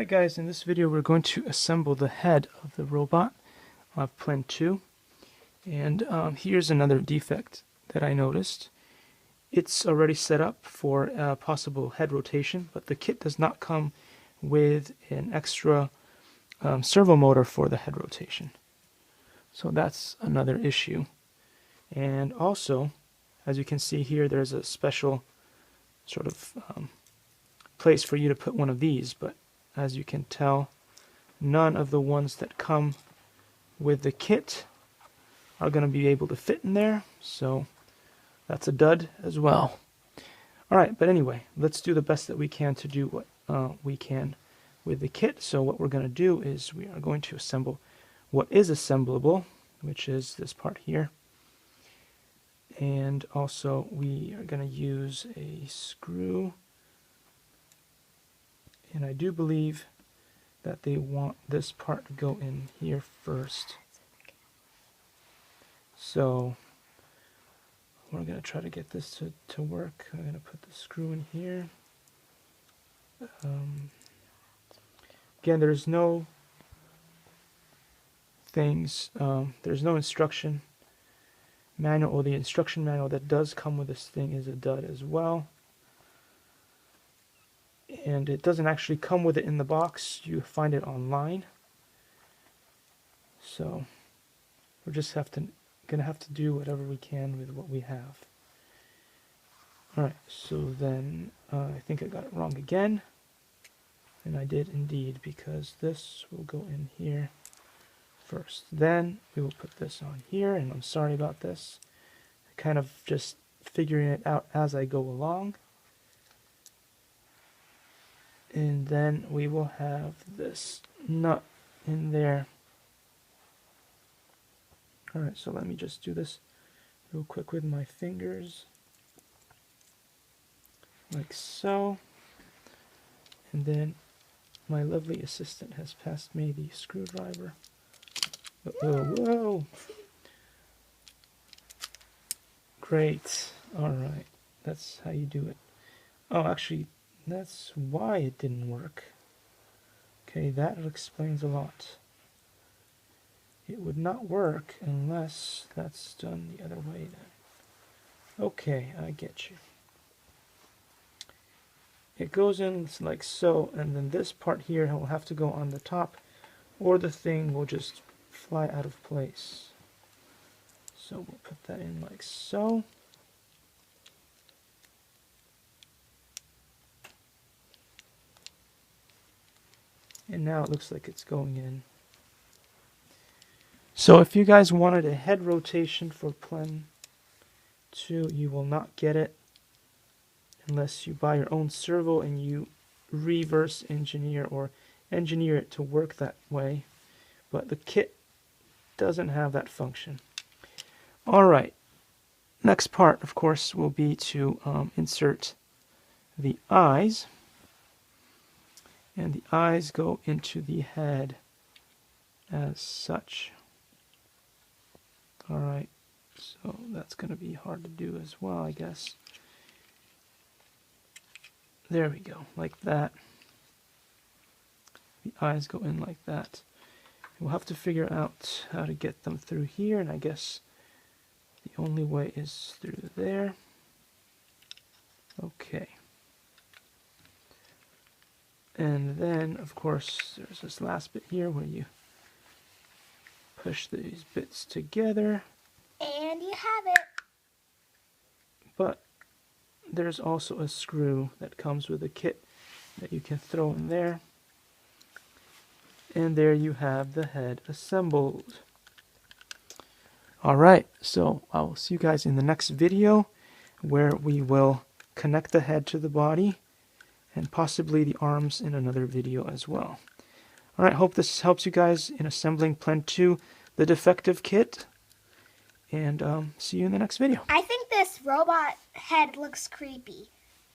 Alright guys, in this video we're going to assemble the head of the robot of Plen 2. And here's another defect that I noticed. It's already set up for possible head rotation, but the kit does not come with an extra servo motor for the head rotation. So that's another issue. And also, as you can see here, there's a special sort of place for you to put one of these, but as you can tell, none of the ones that come with the kit are going to be able to fit in there, so that's a dud as well. Alright, but anyway, let's do the best that we can to do what we can with the kit. So what we're going to do is we are going to assemble what is assemblable, which is this part here. And also we are going to use a screw. And I do believe that they want this part to go in here first. So we're going to try to get this to work. I'm going to put the screw in here. Again, there's no there's no instruction manual, or the instruction manual that does come with this thing is a dud as well. And it doesn't actually come with it in the box. You find it online. So we're just gonna have to do whatever we can with what we have. Alright, so then I think I got it wrong again. And I did indeed, because this will go in here first. Then we will put this on here, and I'm sorry about this. I'm kind of just figuring it out as I go along. And then we will have this nut in there. Alright, so let me just do this real quick with my fingers. Like so. And then my lovely assistant has passed me the screwdriver. Whoa! Great. Alright, that's how you do it. Oh, actually, that's why it didn't work. Okay, that explains a lot. It would not work unless that's done the other way then. Okay, I get you. It goes in like so, and then this part here will have to go on the top, or the thing will just fly out of place. So we'll put that in like so. And now it looks like it's going in. So if you guys wanted a head rotation for Plen 2, you will not get it unless you buy your own servo and you reverse engineer or engineer it to work that way. But the kit doesn't have that function. Alright, next part of course will be to insert the eyes. And the eyes go into the head as such. Alright, so that's going to be hard to do as well, I guess. There we go, like that. The eyes go in like that. We'll have to figure out how to get them through here, and I guess the only way is through there. Okay. And then, of course, there's this last bit here where you push these bits together. And you have it. But there's also a screw that comes with the kit that you can throw in there. And there you have the head assembled. Alright, so I will see you guys in the next video where we will connect the head to the body, and possibly the arms in another video as well. Alright, hope this helps you guys in assembling Plen 2, the defective kit. And see you in the next video. I think this robot head looks creepy.